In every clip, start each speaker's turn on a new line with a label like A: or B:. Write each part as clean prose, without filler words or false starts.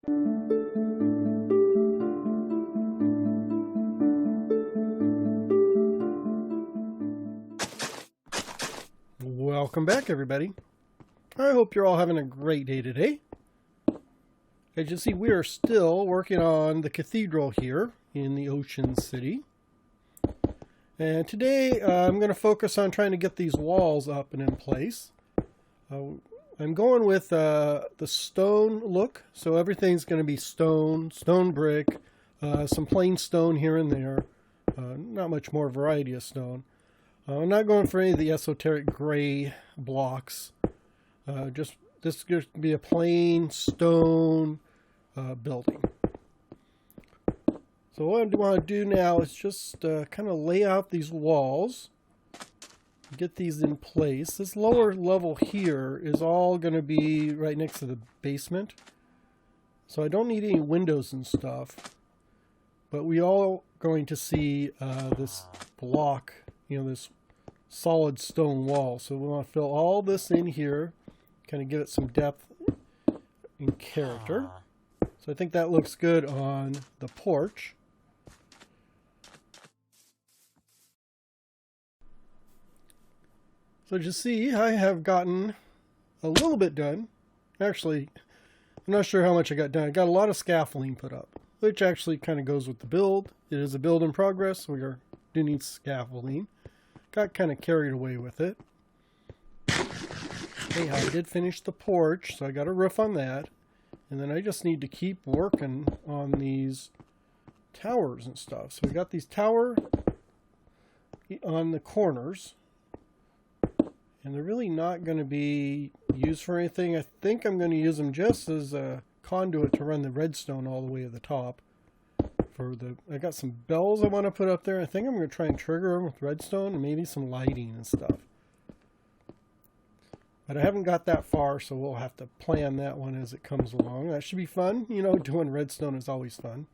A: Welcome back, everybody. I hope you're all having a great day today. As you see, we are still working on the cathedral here in the Ocean City. And today I'm going to focus on trying to get these walls up and in place. I'm going with the stone look, so everything's going to be stone brick, some plain stone here and there, not much more variety of stone. I'm not going for any of the esoteric gray blocks. This is going to be a plain stone building. So what I want to do now is just kind of lay out these walls, get these in place. This lower level here is all going to be right next to the basement. So I don't need any windows and stuff. But we all going to see this block, this solid stone wall. So we want to fill all this in here, kind of give it some depth and character. So I think that looks good on the porch. So as you see, I have gotten a little bit done. Actually, I'm not sure how much I got done. I got a lot of scaffolding put up, which actually kind of goes with the build. It is a build in progress. We do need scaffolding. Got kind of carried away with it. Anyhow, I did finish the porch, so I got a roof on that. And then I just need to keep working on these towers and stuff. So we got these towers on the corners. And they're really not going to be used for anything. I think I'm going to use them just as a conduit to run the redstone all the way to the top. I got some bells I want to put up there. I think I'm going to try and trigger them with redstone and maybe some lighting and stuff. But I haven't got that far, so we'll have to plan that one as it comes along. That should be fun. Doing redstone is always fun.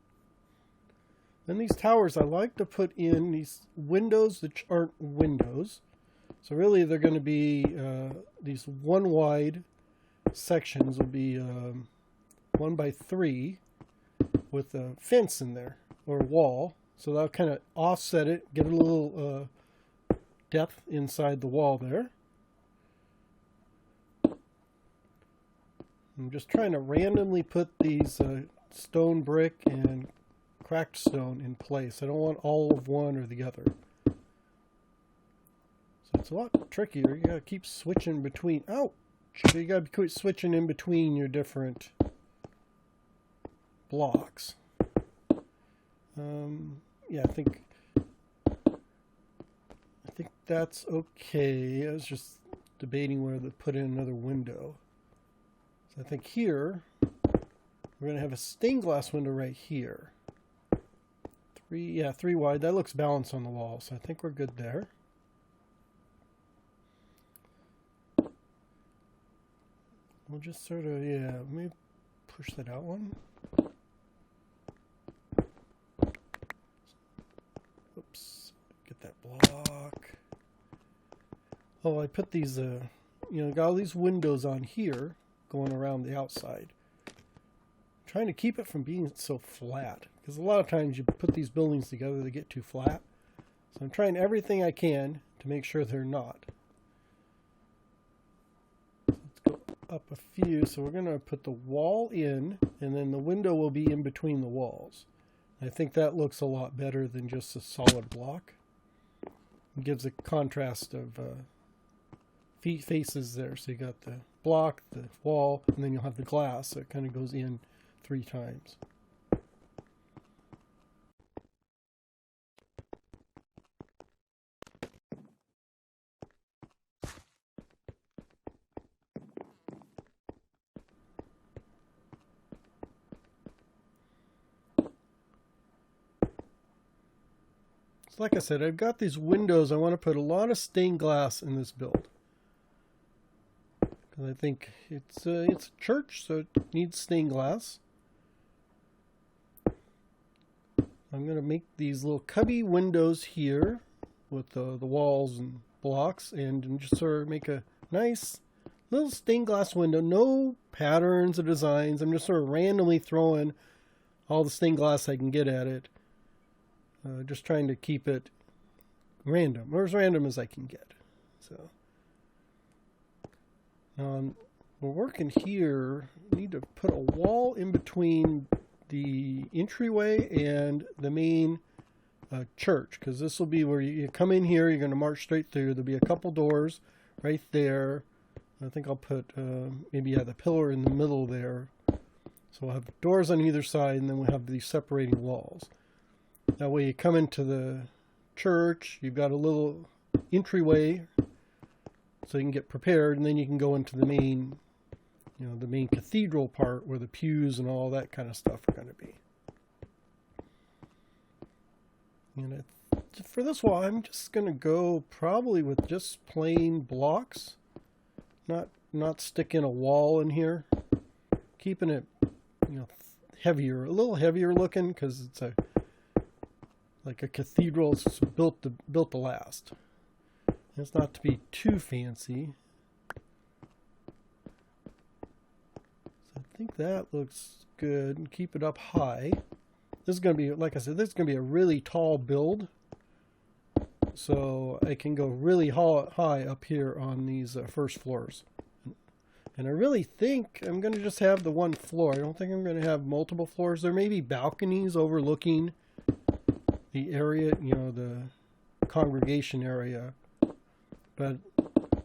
A: Then these towers, I like to put in these windows that aren't windows. So really they're going to be these one wide sections will be 1 by 3 with a fence in there or a wall. So that'll kind of offset it, get a little depth inside the wall there. I'm just trying to randomly put these stone brick and cracked stone in place. I don't want all of one or the other. So it's a lot trickier. You gotta keep switching between. Ouch! So you gotta keep switching in between your different blocks. Yeah, I think that's okay. I was just debating whether to put in another window. So I think here we're gonna have a stained glass window right here. 3 wide. That looks balanced on the wall, so I think we're good there. We'll just sort of, let me push that out one. Oops, get that block. Oh, I put these, got all these windows on here going around the outside. I'm trying to keep it from being so flat, because a lot of times you put these buildings together, they get too flat. So I'm trying everything I can to make sure they're not. Up a few, so we're going to put the wall in, and then the window will be in between the walls. I think that looks a lot better than just a solid block. It gives a contrast of faces there. So you got the block, the wall, and then you'll have the glass, so it kind of goes in 3 times. Like I said, I've got these windows. I want to put a lot of stained glass in this build. Because I think it's a church, so it needs stained glass. I'm going to make these little cubby windows here with the walls and blocks, and just sort of make a nice Little stained glass window, no patterns or designs. I'm just sort of randomly throwing all the stained glass I can get at it. Just trying to keep it random, or as random as I can get. So we're working here. We need to put a wall in between the entryway and the main church, because this will be where you come in here. You're going to march straight through. There'll be a couple doors right there. I think I'll put maybe the pillar in the middle there. So we'll have doors on either side, and then we'll have these separating walls. That way you come into the church, you've got a little entryway so you can get prepared, and then you can go into the main, the main cathedral part where the pews and all that kind of stuff are going to be. And for this wall, I'm just going to go probably with just plain blocks, not sticking a wall in here, keeping it, heavier, a little heavier looking, because it's like a cathedral. It's built to last. It's not to be too fancy. So I think that looks good. Keep it up high. This is going to be, like I said, this is going to be a really tall build. So I can go really high up here on these first floors. And I really think I'm going to just have the one floor. I don't think I'm going to have multiple floors. There may be balconies overlooking the area, the congregation area. But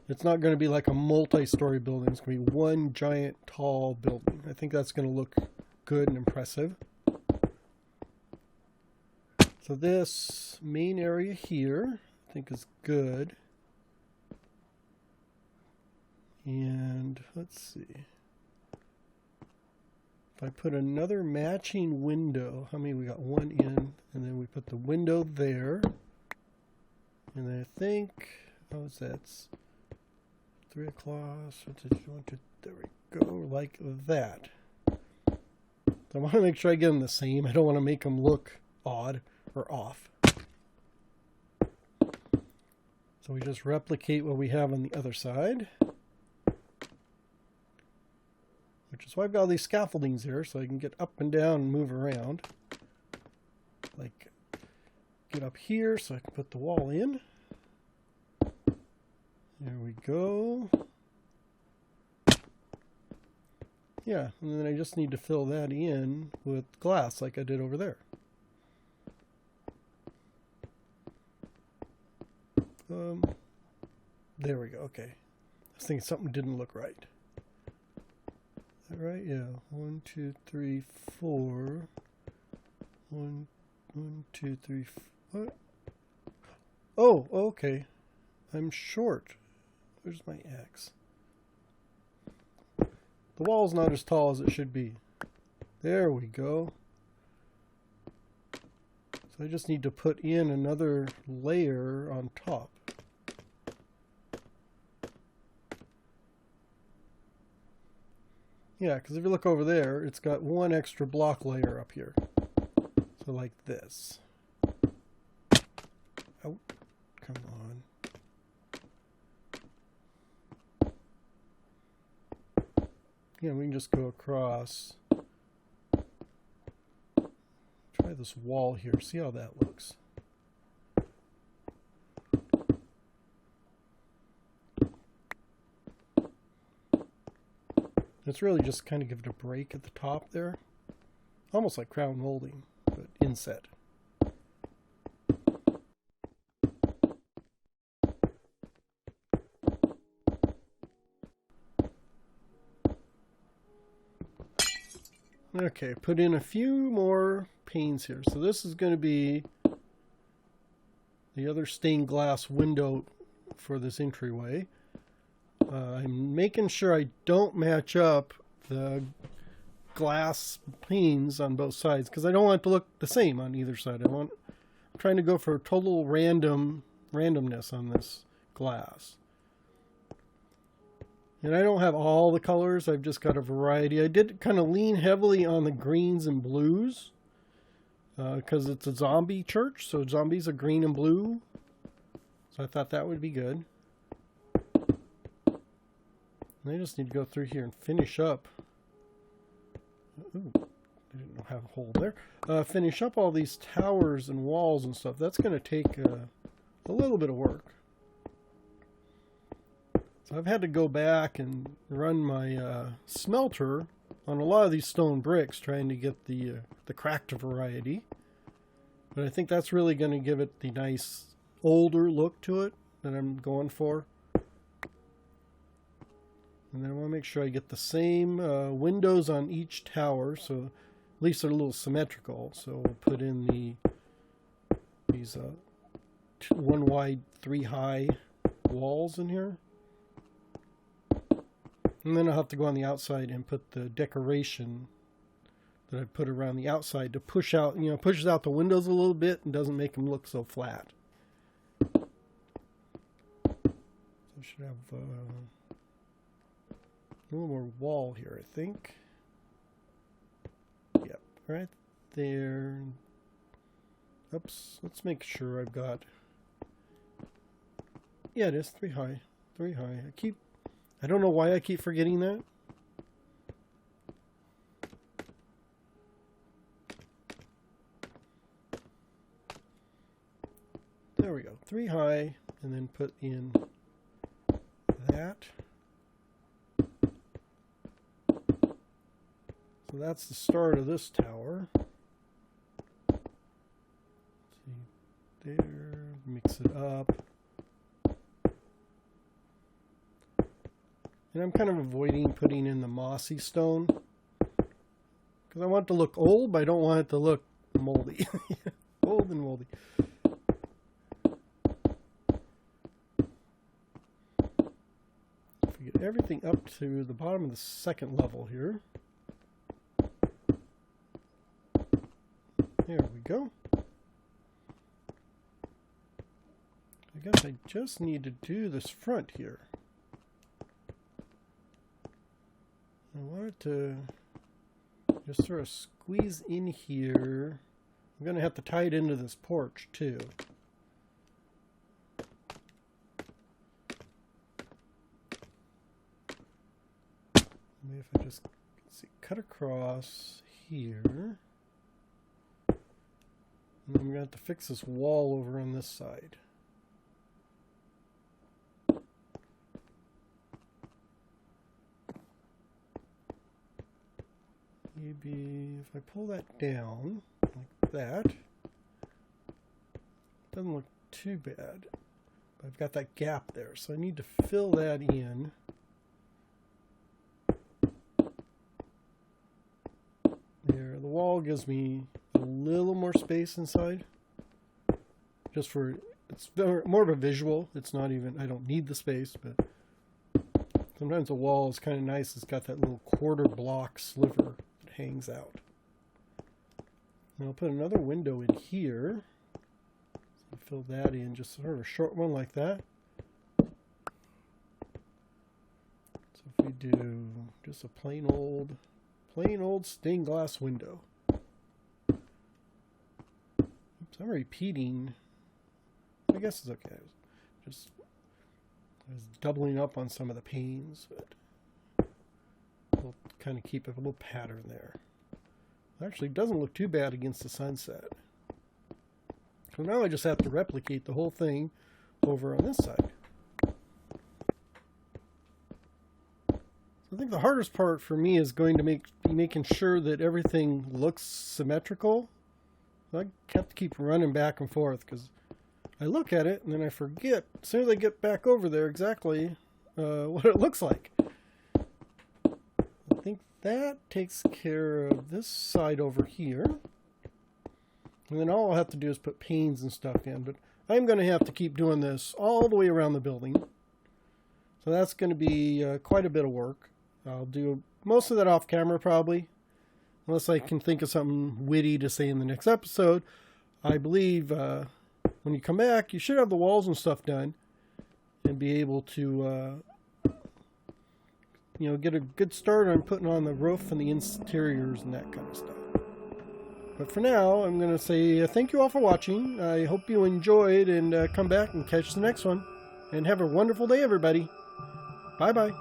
A: it's not going to be like a multi-story building. It's going to be one giant tall building. I think that's going to look good and impressive. So this main area here, I think, is good. And let's see. If I put another matching window, how many we got? One in, and then we put the window there. And then I think, that's 3 o'clock. There we go, like that. So I want to make sure I get them the same. I don't want to make them look odd or off. So we just replicate what we have on the other side. Which is why I've got all these scaffoldings here, so I can get up and down and move around. Like, get up here so I can put the wall in. There we go. Yeah, and then I just need to fill that in with glass like I did over there. There we go. Okay. I was thinking something didn't look right. Is that right? Yeah. 1, 2, 3, 4. 1, 2, 3, 4. Oh, okay. I'm short. Where's my X? The wall's not as tall as it should be. There we go. So I just need to put in another layer on top. Yeah, because if you look over there, it's got one extra block layer up here. So like this. Oh, come on. Yeah, we can just go across. Try this wall here. See how that looks. It's really just kind of give it a break at the top there. Almost like crown molding, but inset. Okay, put in a few more panes here. So this is going to be the other stained glass window for this entryway. I'm making sure I don't match up the glass panes on both sides because I don't want it to look the same on either side. I'm trying to go for total randomness on this glass. And I don't have all the colors. I've just got a variety. I did kind of lean heavily on the greens and blues because it's a zombie church, so zombies are green and blue. So I thought that would be good. And I just need to go through here and finish up. Ooh, I didn't know how to hold there. Finish up all these towers and walls and stuff. That's going to take a little bit of work. So I've had to go back and run my smelter on a lot of these stone bricks, trying to get the cracked variety. But I think that's really going to give it the nice older look to it that I'm going for. And then I want to make sure I get the same windows on each tower, so at least they're a little symmetrical. So we'll put in these 1 wide, 3 high walls in here. And then I'll have to go on the outside and put the decoration that I put around the outside to push out, pushes out the windows a little bit and doesn't make them look so flat. So I should have a little more wall here, I think. Yep, right there. Oops, let's make sure I've got... Yeah, it is 3 high. 3 high. I don't know why I keep forgetting that. There we go. 3 high, and then put in that. So that's the start of this tower. Let's see there, mix it up. And I'm kind of avoiding putting in the mossy stone because I want it to look old, but I don't want it to look moldy. Old and moldy. If we get everything up to the bottom of the second level here. There we go. I guess I just need to do this front here. I want it to just sort of squeeze in here. I'm going to have to tie it into this porch too. Maybe if I just cut across here. And I'm going to have to fix this wall over on this side. Maybe if I pull that down like that, doesn't look too bad. But I've got that gap there, so I need to fill that in. There, the wall gives me a little more space inside. Just for, it's more of a visual. It's not even, I don't need the space, but sometimes a wall is kind of nice. It's got that little quarter block sliver that hangs out. And I'll put another window in here. So fill that in, just sort of a short one like that. So if we do just a plain old stained glass window. Oops, I'm repeating. I guess it's okay. I was doubling up on some of the panes, but we'll kind of keep a little pattern there. Actually, it doesn't look too bad against the sunset. So now I just have to replicate the whole thing over on this side. So I think the hardest part for me is going to be making sure that everything looks symmetrical. I have to keep running back and forth because I look at it and then I forget as soon as I get back over there exactly what it looks like. I think that takes care of this side over here. And then all I'll have to do is put panes and stuff in. But I'm going to have to keep doing this all the way around the building. So that's going to be quite a bit of work. I'll do most of that off camera probably. Unless I can think of something witty to say in the next episode. I believe when you come back, you should have the walls and stuff done. And be able to get a good start on putting on the roof and the interiors and that kind of stuff. But for now, I'm going to say thank you all for watching. I hope you enjoyed and come back and catch the next one. And have a wonderful day, everybody. Bye-bye.